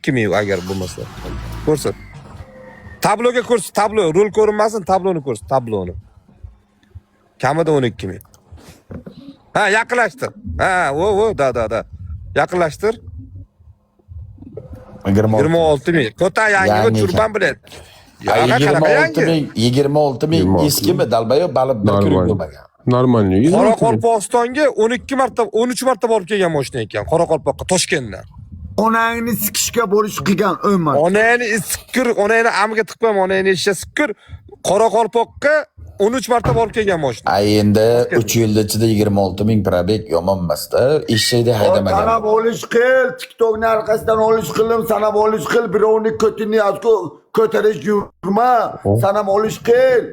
12 ming agar bo'lmasa. Ko'rsat. Tabloga ko'rsat, tablo, rol ko'rinmasin, tabloni ko'rsat, tabloni. Kamida 12 ming. Ha, yaqinlashtir. Ha, da. Yaqinlashtir. 26 ming. To'ta yangi turban bilan. 26 ming eskimi dalbayo balib bir kun bo'lmagan. Normalniy. Qoraqalpog'istonga 12 marta, 13 marta borib kelgan mashina ekan, Qoraqalpoqqa, Toshkentdan. Onangni sikishga bo'lish qilgan Umar. Onangni sikir, onangni amiga tiqmam, onangni ishga sikir. Qoraqalpoqqa 13 marta borib kelgan mashina. Endi 3 yil ichida 26 ming probek yomon emas-da. Eshakda haydamagan. Sanab olish qil, TikTokning arkasidan olish qildim, sanab olish qil, birovni ko'tini ko'tarish yurma. Sanab olish qil.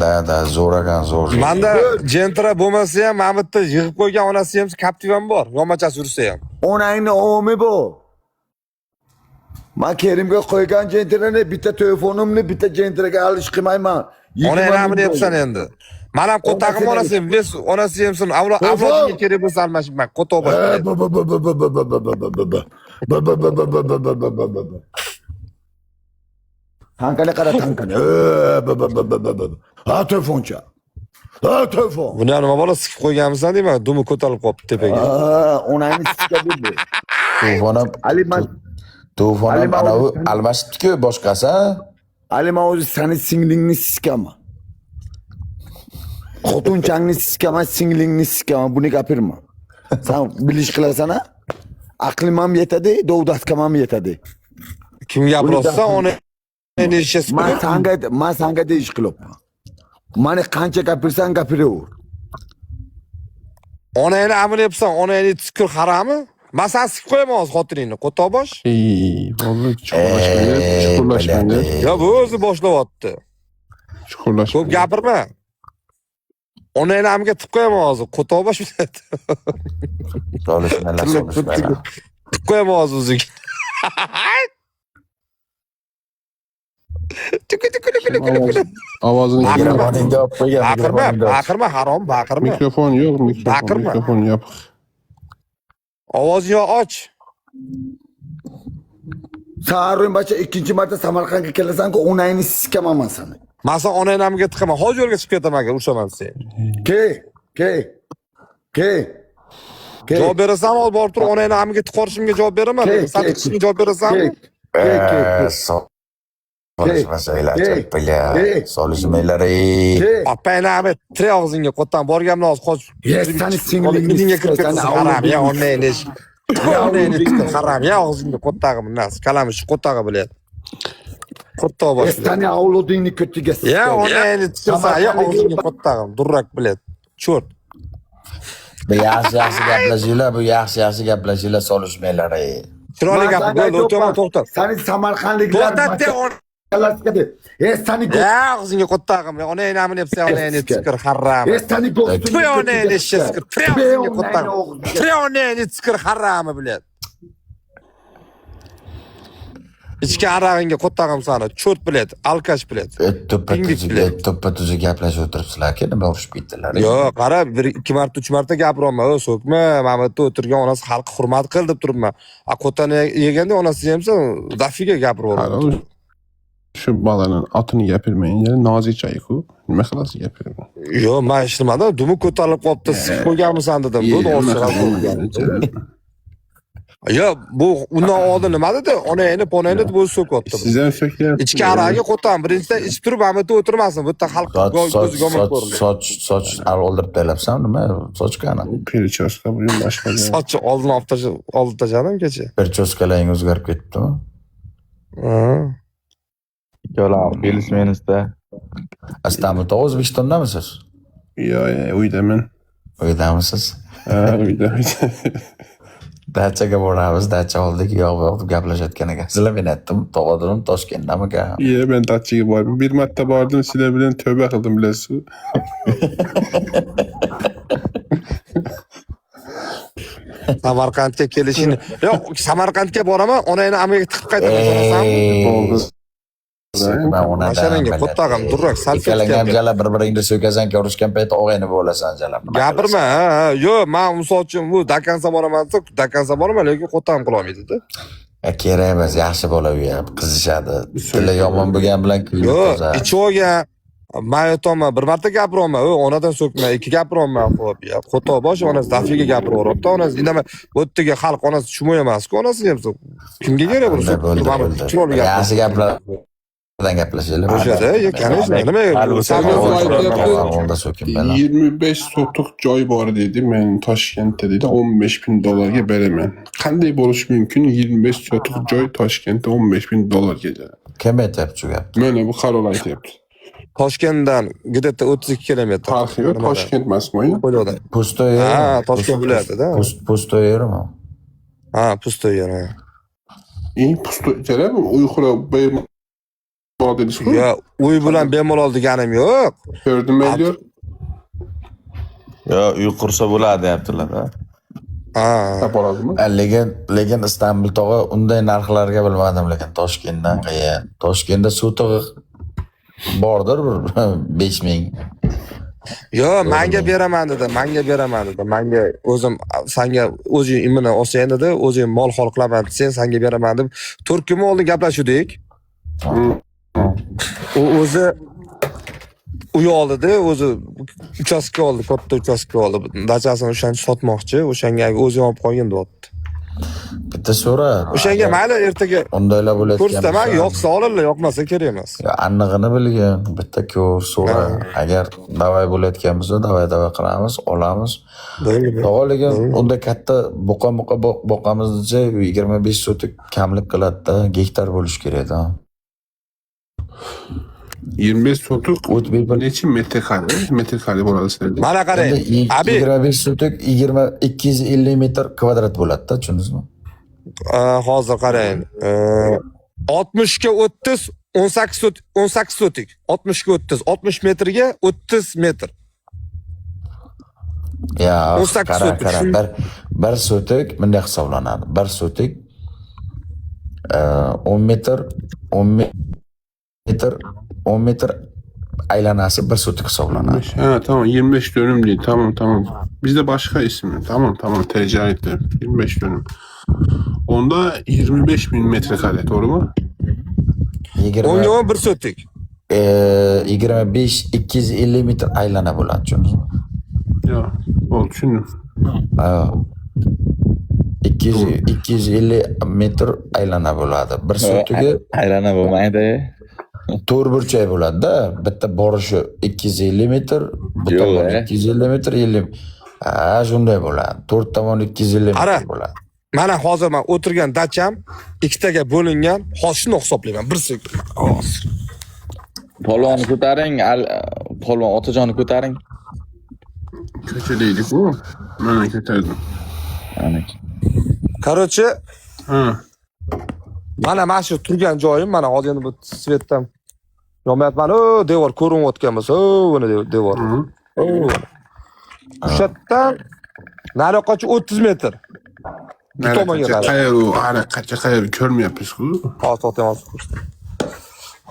Da, zo'ragan zo'r. Manda Gentra bo'lmasa ham, mana bu yerda yig'ib qo'ygan onasi ham Captivan bor, yomachasi yursa ham. Onangni omi bu. Men Kerimga qo'ygan Gentrani bitta telefonimni bitta Gentraga alish qilmayman. Onangni amini yapsan endi. Men ham qo'tag'im onasi ham, biz onasi ham sen avlodga kerak bo'lsa almashibman, qo'toq boshqa. Tankani qara, tankani. Ha, telefoncha. Ha, telefon. Buni nima bola sikib qo'yganmisan deyman, dumi ko'tarilib qolibdi tepaga. Onangni sikka bildi. Telefonam Telefonam anavi almashibdi-ku boshqasi. Ali, men o'zi seni singlingni siskaman. Xotinchangni siskaman, singlingni siskaman. Buni gapirma. Sen bilish qilasan-a? Aqlim ham yetadi, dovdatkam ham yetadi. Kim gapirsa uni ishga sikib. Men senga deyish qilyapman. Mani qancha gapirsan gapiraver. Onangni amini yapsan, onangni tikir harami? Men sen sikib qo'yaman hozir xotiningni, qo'toq bosh. Vallahi chuqurlashmanglar. Ya bu o'zi boshlayapti. Ko'p gapirma. Onangni amiga tib qo'yaman hozir, qo'toq bosh biladi. Solishmalar. Tib qo'yaman hozir o'ziga. Tukuli. Ovozini Mikrofoningga olib qo'ygan. Baqirma, harom, baqirma. Mikrofon yo'q, mikrofon yo'q. Ovozingni och. Sarun bacha ikkinchi marta Samarqandga kelasan-ku, onangni sikaman men seni. Men sen onangni amiga tiqaman, hozir yo'lga chiqib ketaman aka, urshaman sen. Ke. Javob berasan, hozir borib turib onangni amiga tiqorishimga javob beraman. Sen tiqishimga javob berasanmi? Solishmasanglar, chappilar. Solishmanglar. Apangni tire og'zingga qo'tdan borganimdan hozir qoch. Seni singlingga kirib haram, ya onangni ish. Onangni tiqib haram, ya og'zingga qo'ttag'i bundan, kalamish qo'ttag'i biladi. Qo'ttoq bosh. Seni avlodingni ko'tiga. Ya onangni tiqsa, ya og'zingga qo'ttag'i, durrak biladi. Cho't. Bu yaxshi gaplashinglar, solishmanglar. Chiroyli gap, to'xta. Seni Samarqandliklar to'xtatdi. Seni og'zingga qo'ttag'im, onangni amini yapsan, onangni tiqir haram. seni Tvoy onangni sheskir, og'zingga qo'ttag'im. Onangni tiqir haram biladi. Ichki arag'ingga qo'ttag'im sani, cho't biladi, alkash biladi. To'ppa tuzi gaplashib o'tiribsizlar-ku, nima urushib ketdilar? Yo'q, qara, 1 marta, 3 marta gapiryapman, so'kma, mana bu yerda o'tirgan onasi xalq hurmat qil deb turibman. Qotani yeganda onasi hamsa dafiga gapiraveradi. Shu bolaning otini gapirmayinga nozikcha-ku. Nima qilasiz gapirma. Yo'q, men ishlamadi, dumi ko'tarilib qolibdi, sikib qo'yganmisan dedim. Bu o'zini Yo'q, bu undan oldin nima dedi? Onangni, ponangni deb o'zi so'kyapti. Siz ham so'kyapsiz. Ichki araqga qo'tam, birinchidan ichib turib, mana bu yerda o'tirmasin. Bu yerda xalq ko'ziga omon ko'rinadi. Soch oldirib beryapsan, nima? Soch qani? Perchoska bu boshqa. Sochni oldin olib tashladim kecha. Perchoskalaring o'zgarib ketdimi? Yo'q, bilsmenizda. Istanbulda O'zbekistondamisiz? Yo'q, uydaman. Uydamisiz? Ha, uyda. Dachaga boramiz, dacha oldik, yo'q gaplashayotgan ekansizlar. Men aytdim, to'g'ridim, Toshkentdamikan? Yo'q, men dachaga bordim. Bir marta bordim, sizlar bilan tövba qildim, bilasiz. Samarqandga kelishini. Yo'q, Samarqandga boraman, onangni amiga tiqib qaytaman. Mashalanga qo'ttag'im, durrak, salfetga. Jala bir-biringni so'kasanki, urushgan paytda o'g'ayni bo'lasan jala. Gapirma, yo'q, men misol uchun bu Dakansa boraman, Dakansa boraman, lekin qo'ttag'im qila olmaydi-da. Kerak emas, yaxshi bola u ham, qizishadi. Tili yomon bo'lgan bilan kuyib Yo'q, qozar. ichoga men aytaman, bir marta gapiryapman, onadan so'kma, 2 gapiryapman, xo'p, ya, qo'to bosh onasi dafiga gapiryapti, onasi indamay, bu yerga xalq onasi tushunmay emas-ku, onasi ham kimga kerak bu Bo'ldi. chiroyli gap. Yaxshi gaplardan gaplashaylik. O'shada, конечно, nima Onda so'kin bilan. 25 sotuk joy bor deydi. Men Toshkentda deydi 15.000 dollarga beraman. Qanday bo'lishi mumkin? 25 sotuk joy Toshkentda 15.000 dollarga. Kim aytyapti shu gapni? Mana bu qaror aytyapti. Toshkentdan где-то 32 kilometr. Farqi yo'q, Toshkent emasmi? Qo'yadi. Pustoy. Ha, Toshkent viloyatida. Pustoy yermi? Ha, pustoy yer. Pustoy kerakmi? Uyqura bemalol dedingizku. Ya, uy bilan bemalol deganim yo'q. 4 million. Yo, uy qursa bo'ladi deyaptilar. Ha. Tapoladimi? Lekin Istanbul tog'i unday narxlarga bilmadim, lekin Toshkentdan qiyin. Toshkentda suv tog'i bordir bir 5.000. Yo, menga beraman dedi. Menga o'zim senga o'zing imini olsang dedi, o'zing mol hol qilaman sen senga beraman deb 4 kun oldin gaplashdik. U o'zi uy oldida, o'zi uchastka oldi, katta uchastka oldi. Dachasini o'shani sotmoqchi, o'shanga o'zing olib qo'ygin deyapti. Bitta so'ra. O'shanga mayli ertaga Undaylar bo'layotgan. ko'rsataman, yoqsa olinglar, yoqmasa kerak emas. Anig'ini bilgin, bitta ko'r so'ra. Agar davay bo'layotgan bo'lsa, davay qilamiz, olamiz. Lekin unda katta buqa boqamiz desa 25 sotik kamlik qiladi-da, gektar bo'lish kerak-da. 25 sotuk O't bir necha metr kare bo'ladi sizda? Mana qarang. Abi 25 sotik 250 metr kvadrat bo'ladi-da, tushundingizmi? Hozir qarang. 60 ga 30 18 sotik. 60 ga 30, 60 metrga 30 metr. Ya, 18 sotik. Bir sotik bunday hisoblanadi. Bir sotik 10 metr 10 metr aylanasi bir sotik hisoblanadi. Ha, tamam 25 dönüm değil. Tamam. Bizde başka ismi. Tamam ticaretli. 25 dönüm. Onda 25.000 metrekare, doğru mu? 10 bir sotik. 25 250 metr aylana bo'ladi, tushundingizmi? Ya, oldu düşündüm. 250 metr aylana bo'ladi. Bir sotiga Aylana bo'lmaydi. to'rt burchak bo'ladi-da. Bitta borishi 250 metr, bu tomon 250 metr, 50. Ha, shunday bo'ladi. 4 tomon 250 metr bo'ladi. Mana hozir men o'tirgan dacham ikkitaga bo'lingan. Hozir shuni hisoblayman. Bir sekund. Polvonni ko'taring, polvon otajonni ko'taring. Kötüleydik bu. Ben kötüydüm. Короче, Ha. mana shu turgan joyim, mana hozir endi bu svetdan yo'mayapman. Devor ko'rinayotgan bo'lsa, buni devor. O'shatdan nariyoqacha 30 metr. Kaça kayar körmüyoruz bu. Hozir to'xtaymiz.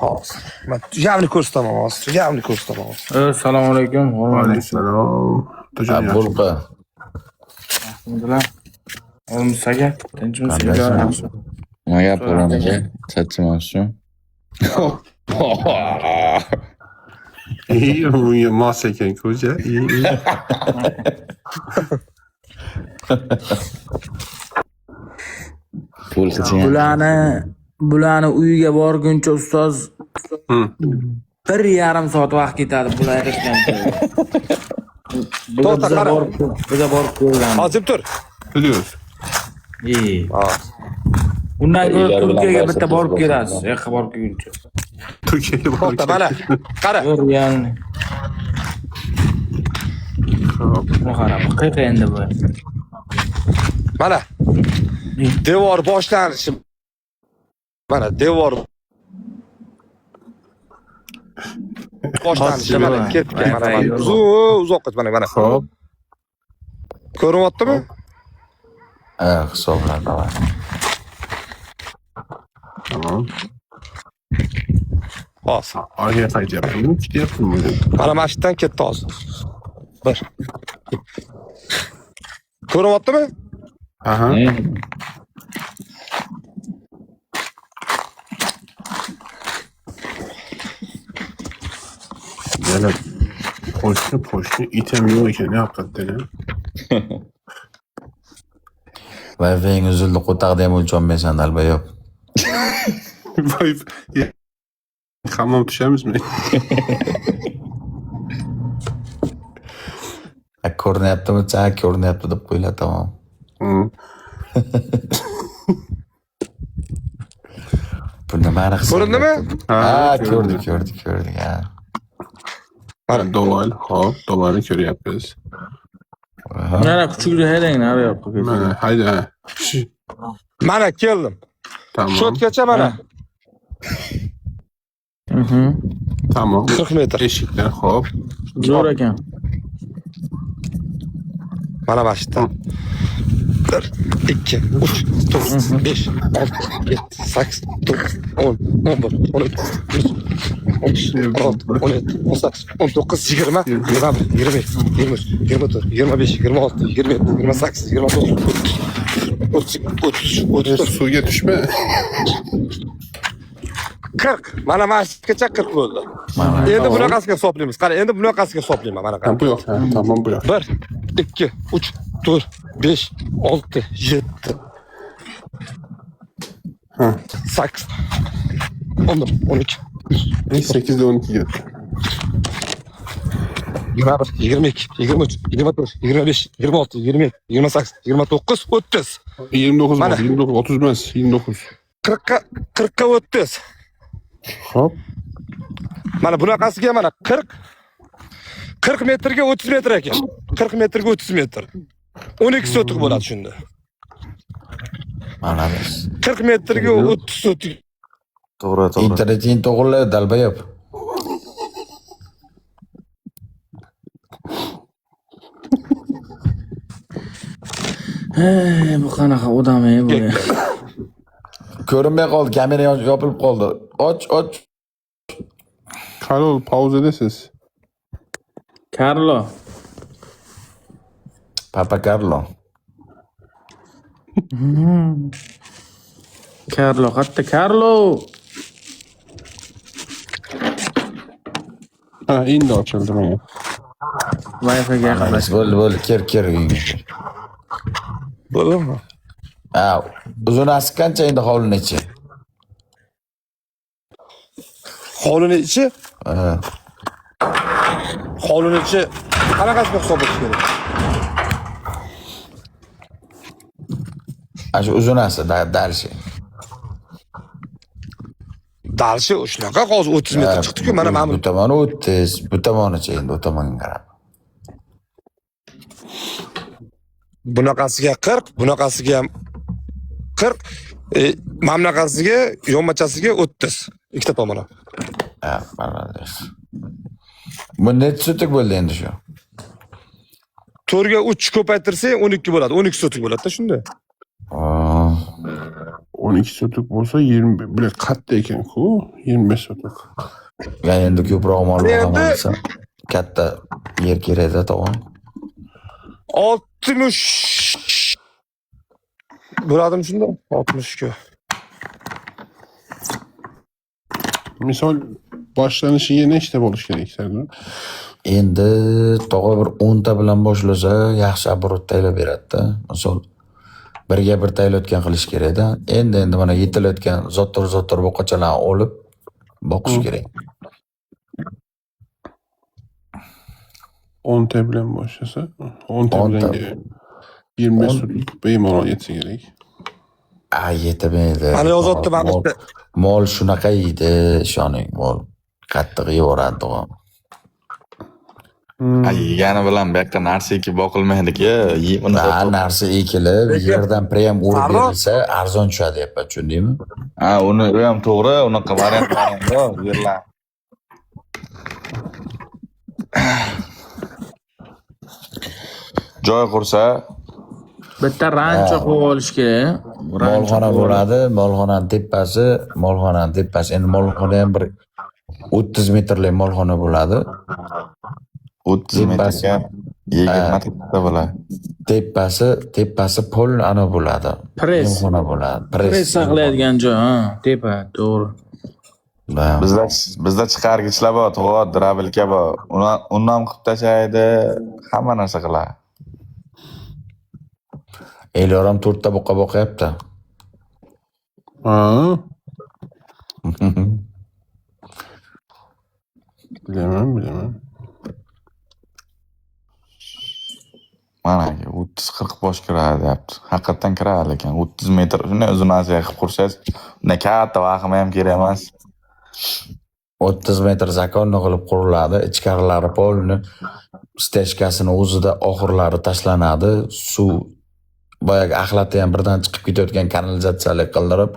Hozir. Men javni ko'rsataman hozir. Javni ko'rsataman hozir. Assalomu alaykum. Aleykümselam. Tocan ya. Bulqa. Alhamdulillah. Olmsaga, tinchimizga. Nima gap bo'lganiga chachimoqchi. İyi, bu mas eken koca. İyi. Pul qilgan. Bularni uyiga borguncha ustoz 1,5 soat vaqt ketadi bular aytgan. Biza borib ko'rgan. Hozir tur. Biliyoruz. Undan ko'ra Turkiyaga bitta borib kelasiz. Yoqqa borib kelguncha. Türkiye'ye To'xta, mana. Qara. Ko'rgan. Qara, qayqa endi bu. Mana. Devor boshlanishi. Mana devor boshlanishi mana ketgan mana. Uzoq mana. Hop. Ko'ryaptimi? Hisoblan davay. Tamam. Hozir. Araya kayıt yaptım. İşte yaptım böyle. Mana mashitdan ketdi hozir. Bir. Ko'ryaptimi? Aha. Yani poştu item yok ekan hakikaten. Wi-Fi'ng uzildi, qo'taqda ham o'lcholmaysan, dalba yo'q. Vay. Hamam tushamiz mi? Ko'rinyaptimi? Ha, ko'rinyapti deb qo'ylar, tamom. Bu nimani Ko'rindimi? Ha, ko'rdik, ha. Dolar, hop, dolarni ko'ryapmiz. Mana kuchukli haydang nari yoqqa. Mana, hayda. Mana keldim. Tamam. Shotgacha mana. Tamam. 40 metr. Eshikdan hop. Zo'r ekan. Mana başta. 1, 2, 3, 4, 5, 6, 7, 8, 9, 10, 11, 12, 13, 14, 17, 18, 19, 20, 21, 22, 23, 24, 25, 26, 27, 28, 29, 30, 33, Suvga tushma. 40. Mana mashqgacha 40 bo'ldi. Endi bunaqasiga hisoblaymiz. Qara, endi bunaqasiga hisoblayman mana qara. Bu yoq. Tamam bu yoq. 1, 2, 3, 4, 5, 6, 7, 8, 11, 12, 8'de 12 geldi. 21, 22, 23, 24, 25, 26, 27, 28, 29, 30. 29 Mana. var. 29, 30 emas. 29. 40'a 30. Hop. Mana bunaqasiga mana 40 metrga 30 metr ekan. 40 metrga 30 metr. 12 sotik bo'ladi shunda. Mana 40 metrga 30 sotik. To'g'ri. interneting to'g'ri, dalba yo'q. Bu qanaqa odam ey bu? Ko'rinmay qoldi, kamera yopilib qoldi. Och. Karol pauza edesiz. Carlo. Papa Carlo. Carlo, qatta Carlo. Ha, indi açıldı bana. Wi-Fi'ga yaqinlash. Bo'ldi, kir uyingga. Bo'ldimi? Ha, uzunasi qancha endi hovlini ichi? Hovlini ichi, Ha. hovlini ichi qanaqasiga hisoblash kerak? Ana shu uzunasi dalshi. Dalshi shunaqa hozir 30 metr chiqdi-ku, mana Bu tomoni 30, bu tomonicha endi, bu tomonga qarab. bunaqasiga 40, bunaqasiga ham 40, mamlaqasiga, yonmachasiga 30. Ikkita tomoni. Ha, mana. Bu net sotik bo'ldi endi shu. 4 ga 3 ko'paytirsang 12 bo'ladi. 12 sotik bo'ladi-da shunda. 12 sotuk olsa 20 bile katta ekan ku 25 sotuk. Ya endi ko'proq mol olsa katta yer kerak-da, tog'am. 60 bo'ladimi shunda? 60 ku. Misal başlanışıya ne işte buluş gerek Serdar? Endi tog'a bir 10 ta bilan boshlasa yaxshi оборот taylab beradi-da. Misol birga bir taylayotgan qilish kerak-da. Endi mana yetilayotgan zotor boqachalarni olib boqish kerak. 10 bilen başlasa 10 bilen 25 sotuk bemalol yetse gerek. Yetamaydi. Mana yozotdi mana işte. Mol shunaqa yeydi, ishoning, mol qattiq yevoradi, tog'am. Yegani bilan bu yoqqa narsa ekib boqilmaydi-ku. Uni Narsa ekilib, yerdan prem urib berilsa arzon tushadi, deyapman, tushundingmi? ha, uni ham to'g'ri, unaqa variantlar bor, yerlar. Joy qursa, Bitta rancho qo'yib olish kerak. Molxona bo'ladi, molxonaning tepasi. Endi molxona ham bir 30 metrlik molxona bo'ladi. 30 metrga 20 metrda bo'ladi. Tepasi pol ana bo'ladi. Press. Molxona bo'ladi. Press saqlaydigan joy, ha, tepa, to'g'ri. Bizda chiqargichlar bor, to'g'ri, drabilka bor. Undan qilib tashlaydi, hamma narsa qiladi. Elyoram 4 ta buqa boqyapti. Ha, bilaman. Mana 30-40 bosh kiradi deyapti. Haqiqatan kiradi lekin 30 metr shunday uzunasiga qilib qursangiz, undan katta vahima ham kerak emas. 30 metr zakonni qilib quriladi. Ichkarilari polni stechkasini o'zida oxirlari tashlanadi. Suv boyagi axlatda ham birdan chiqib ketayotgan kanalizatsiyalik qildirib,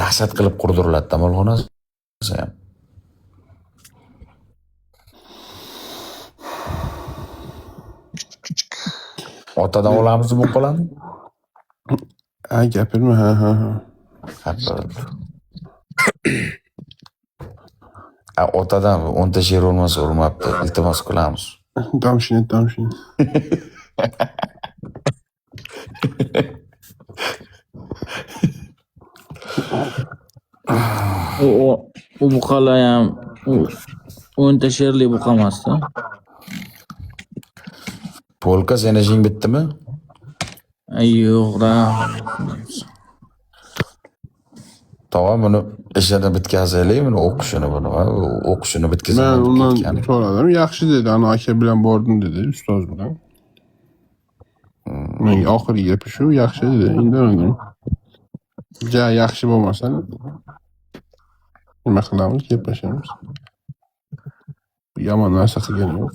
dahshat qilib qurdiriladi tamolxonasi ham. Otadan olamiz bu qo'lani? Ha, gapirma, ha. Otadan 10 ta sher olmasa urmabdi. Iltimos qilamiz. Damshini. U buqalar ham 10 ta sherli buqa emasda. Polka seni ishing bitdimi? Yo'q-da. Tamam, buni ishini bitkazaylik, buni o'qishini bitkazib Men undan so'radim, yaxshi dedi, ana aka bilan bordim dedi, ustoz bilan. Menga oxirgi gapi shu, yaxshi dedi, indamadim. Ja, yaxshi bo'lmasa nima qilamiz, gaplashamiz. Yomon narsa qilgani yo'q.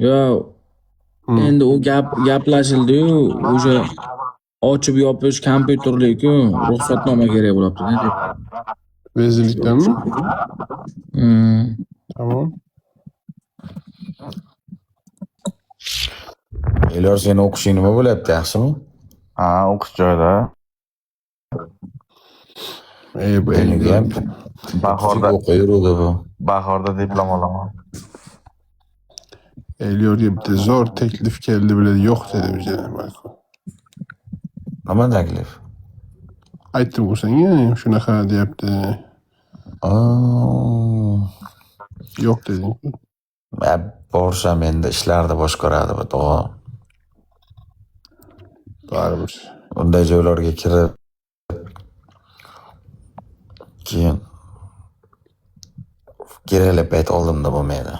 Yo, endi u gaplashildi-yu, o'sha ochib yopish kompyuterlik-ku, ruxsatnoma kerak bo'libdi deb. Vezirlikdanmi? Tamam. Elyor, seni o'qishing nima bo'lyapti, yaxshimi? Ha, o'qish joyida. Bu endi ham bahorda diplom olaman. Elyorga bitta zo'r taklif keldi biladi, yo'q dedi bizga. Nima taklif? Aytib bo'lsang-a, shunaqa deyapti. Yo'q deding. Borsam endi ishlarni bosh ko'radi bu to'g'ri. Baribir. Unday joylarga kirib keyin kerakli payt oldimda bo'lmaydi.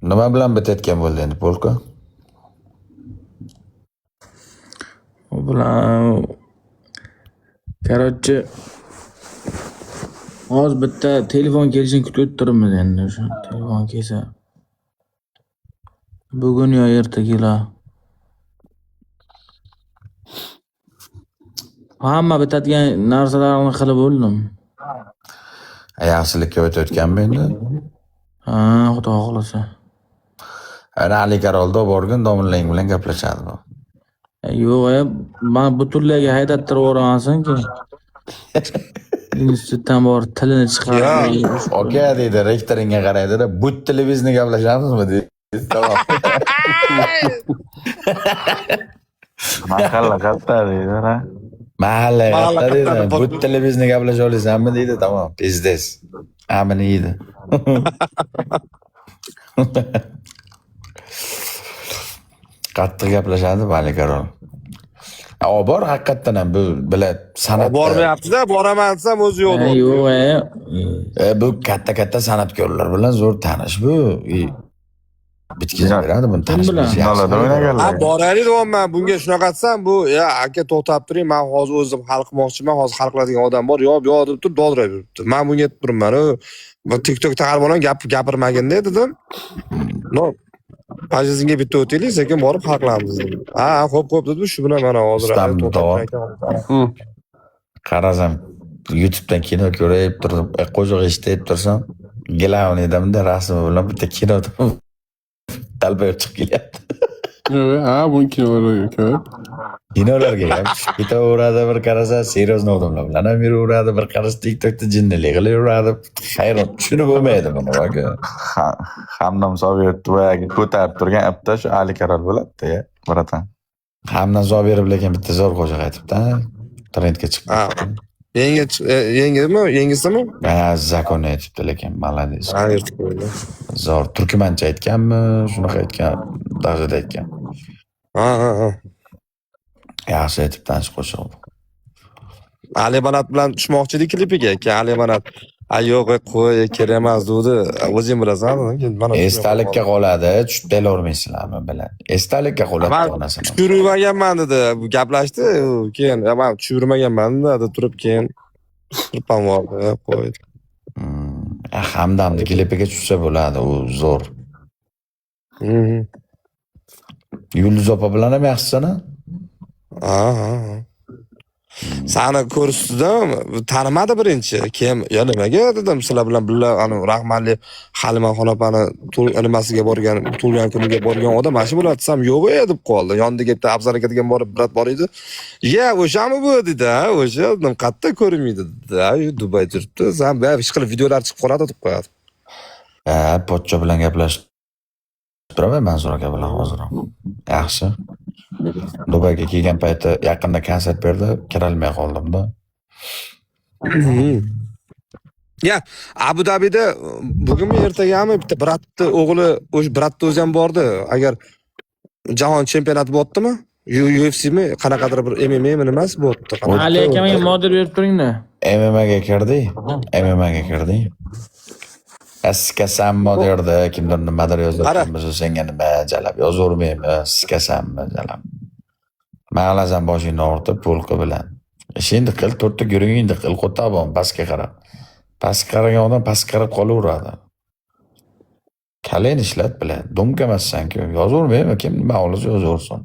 Nima bilan bitayotgan bo'ldi endi polka? U bilan Короче, hozir bitta telefon kelishini kutib o'tiribmiz endi, o'sha telefon kelsa. Bugun yo erta kelar. Hamma bitadigan narsalarni qilib bo'ldim. Yaxshilikka o'tayotganmi endi? Ha, xudo xohlasa. Ana Ali Karolda borgan domlaring bilan gaplashadi bu. Yo'q, men butunlayga haydattirib o'ramasin-ki. Institutdan bor tilini chiqarib. Aka deydi, rektoringga qaraydi-da, bu televizionni gaplashamizmi deydi. Tamam. Mahalla katta deydi-da. Mahalla katta deydi. Bu televizionni gaplasha olasanmi deydi. Tamam, pizdes. Amini yeydi. Qattiq gaplashadi Ali Karol. Bor haqiqatdan ham bu biladi san'at. Bormayapti-da, boraman desam o'zi yo'q. Yo'q, bu katta san'atkorlar bilan zo'r tanish bu. Bitkazib beradi buni tanish bilan. Ha, boraylik deyapman. Bunga shunaqa desam, bu ya aka to'xtab turing, men hozir o'zim hal qilmoqchiman, hozir hal qiladigan odam bor, yo'q deb turib dodray yuribdi. Men bunga aytib turibman, bu TikTokda har bilan gapirmagin dedim. No, Pajizingga bitta o'taylik, sekin borib hal qilamiz dedim. Ha, xo'p dedi, shu bilan mana hozir qarasam YouTubedan kino ko'rib turib, qo'shiq eshitib tursam, Gilavnidamda rasmi bilan bitta kinoda talbaga chiqib kelyapti. Evet, ha bunun kinoları ko'p. Kinolarga ham tushib ketaveradi bir qarasa, seriozno odamlar bilan ham yuraveradi, bir qarasa TikTokda jinnilik qilaveradi. Hayron tushunib bo'lmaydi buni aka. Hamdam Sobirov boyagi ko'tarib turgan ipda shu Ali Karol bo'ladi-da, bratan. Hamdan Zobirov lekin bitta zo'r qo'shiq aytibdi, trendga chiqdi. Ha. Yengisimi? Ha, zakonni aytibdi lekin malades. Ha, yirtib qo'ydi. Zo'r turkmancha aytganmi, shunaqa aytgan, darajada aytgan. Ha. Yaxshi aytibdi shu qo'shiq. Ali Banat bilan tushmoqchi edi klipiga. Keyin Ali Banat yo'q qo'y kerak emas dedi. O'zing bilasan, mana Esdalikka qoladi, tushib belavermaysizlarmi bilan. Esdalikka qoladi onasini. tushirmaganman dedi. Bu gaplashdi. Keyin men tushirmaganman dedi, turib keyin turpam bordi, qo'ydi. Hamdamni klipiga tushsa bo'ladi, u zo'r. Yulduz opa bilan ham yaxshisini? Ha. Sani ko'rsatdim, tanimadi birinchi. Keyin ya nimaga dedim, sizlar bilan birga rahmatli Halima xonopani nimasiga borgan, tug'ilgan kuniga borgan odam mana shu bo'ladi desam, yo'q deb qoldi. Yoniga bitta Abzal aka degan brat bor edi. "Ya, o'shami bu?" dedi. "O'sha dedim, qatta ko'rinmaydi" dedi. Dubay turibdi. Sen ish qilib videolar chiqib qoladi deb qo'yadi. Pochcha bilan gaplashib turaman Manzur aka bilan hozir. Yaxshi. Dubayga kelgan payti yaqinda konsert berdi, kirolmay qoldim-da. Ya, Abu Dabida bugunmi ertagami bitta bratni o'g'li, o'sha bratni o'zi ham bordi. Agar jahon chempionati bo'ldimi? UFC'mi, qanaqadir bir MMA mi nimasi bo'lddi. Ali aka menga model berib turing-da. MMAga kirdi. Sikasanmi derdi, kimdir nimadir yozayotgan senga nima jalab yozavermayman, sikasanmi jalab. Ma'lazam boshingni ortib pulqi bilan. Endi qil, to'rtta guringni qil, qo'tabon pastga qarab. Pastga qaragan odam pastga qarab qolaveradi. Kalen ishlat bilan, dumkamassan-ku, yozavermayman, kim nima olsa yozaversin.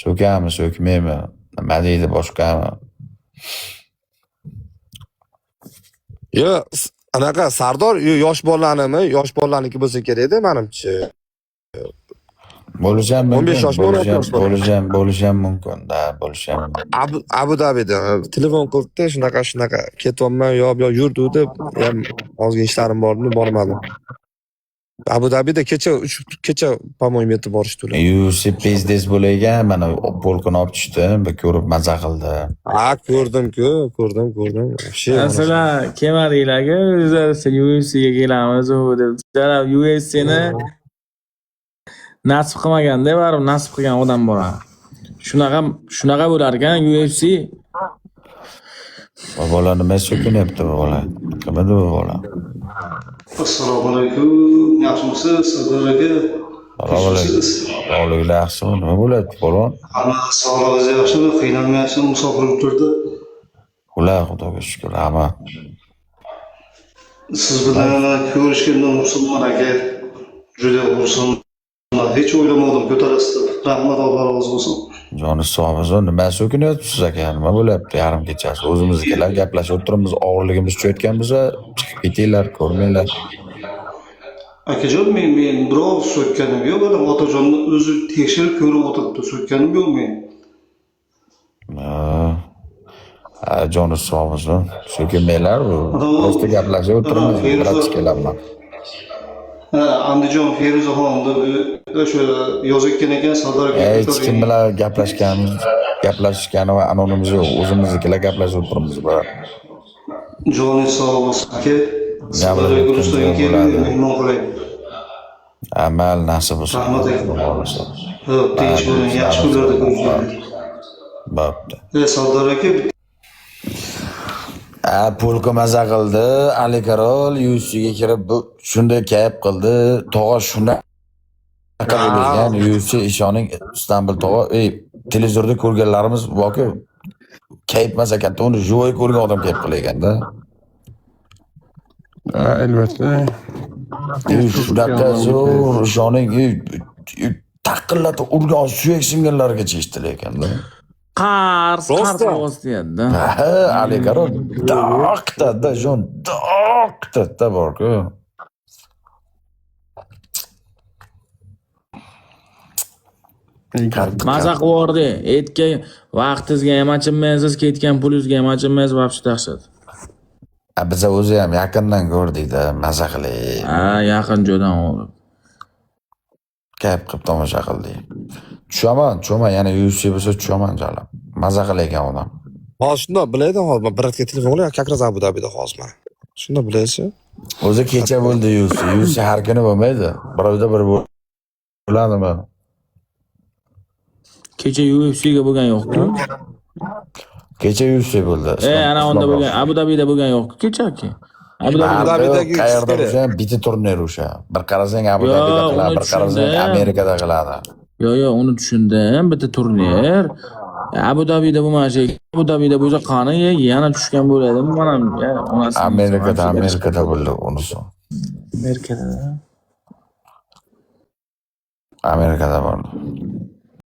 So'kami, so'kmaymi, nima deydi boshqami? Yo, anaqa Sardor yosh bolalarniki bo'lsa kerak-da, menimcha. Bo'lisham 15 yosh bo'lisham mumkin, da, bo'lisham. Abu Dabida telefon qildi, shunaqa ketyapman, yo yur deb, ham hozir ishlarim bordi, bormadim. Abu Dabida kecha по-моему yetib borishdi ular. UFC biznes bo'lagan, mana polkani olib tushdim, bir ko'rib maza qildi. Ha, ko'rdim-ku, ko'rdim. Sizlar kelmadinglar-ku, UFC'ga kelamiz deb. Sizlar UFC'ni nasib qilmaganda, baribir nasib qilgan odam bor. Shunaqa bo'lar ekan UFC. Bola nima so'kinyapti bu bola? Kimadi bu bola? Assalomu alaykum. Yaxshimisiz, Sardor aka? Sog'lig'inglar yaxshimi? Nima bo'lyapti, bolam? Hamma sog'lig'ingiz yaxshimi? Qiynalmayapsizmi? Musofirlik turdi. Ular xudoga shukr, hamma. Siz bilan ko'rishgandan xursandman aka. Juda xursandman. Hech o'ylamadim ko'tarasiz. Rahmat, Alloh rozi bo'lsin. Joni sog' bo'lsin. Nima so'kinyapsiz aka? Nima bo'lyapti yarim kechasi? O'zimiznikilar gaplashib o'tiramiz, og'irligimiz tushayotgan bo'lsa, chiqib ketinglar, ko'rmanglar. Akajon, men birov so'kkanim yo'q, mana otajonni o'zi tekshirib ko'rib o'tiribdi. So'kkanim yo'q men. Joni sog' bo'lsin. So'kinmanglar, prosta gaplashib o'tiramiz, biroz kelaman. Andijon Feruzaxon deb o'sha yozayotgan ekan, Sardor aka. Hech kim bilan gaplashishgani va anonimiz yo'q. O'zimiznikilar gaplashib o'tiramiz, bor. Joningiz sog' bo'lsin aka. Sardor aka Gulistonga kelib mehmon qiling. Amal nasib bo'lsin. Rahmat aka. Tinch bo'ling, yaxshi kunlarda ko'rishamiz. Bo'pti. Sardor aka, Polka maza qildi, Ali Karol UFC'ga kirib shunday kayf qildi, tog'a shunday bo'lgan UFC ishoning Istanbul tog'a, televizorda ko'rganlarimiz borku, kayfmas ekan, uni jo'y ko'rgan odam kayf qilagan-da. Albatta. Shunaqa zo'r ishoning taqillatib urgan suyak singanlargacha eshitilar ekan-da. Qars deyadi-da. Ali Karol doktorda jon doktorda bor-ku. Maza qilib etga vaqtingizga ham achinmaysiz, ketgan pulingizga ham achinmaysiz, вообще dahshat. Biz o'zi ham yaqindan ko'rdik-da, maza qilib. Ha, yaqin joydan olib. Kayf qilib tomosha qildik. Tushaman, yana UFC bo'lsa tushaman jalab. Maza qilayotgan odam. Hozir shundoq bilaydi, hozir men bratga telefon qilaman, как раз Abu Dabida hozir mana. Shundoq bilaysiz. O'zi kecha bo'ldi UFC. UFC har kuni bo'lmaydi. Birovda bir bo'ladimi? Kecha UFC ga bo'lgan yo'q-ku. Kecha UFC bo'ldi. Ana onda bo'lgan, Abu Dabida bo'lgan yo'q-ku kecha-ki. Abu Dabidagi qayerda o'sha bitta turnir o'sha. Bir qarasang Abu Dabida qiladi, bir qarasang Amerikada qiladi. Yo'q, uni tushundim. Bitta turnir. Abu Dabida bo'lmasa, Abu Dabida bo'lsa qani yana tushgan bo'ladimi? Mana Amerikada bo'ldi unisi. Amerikada. Amerikada bo'ldi.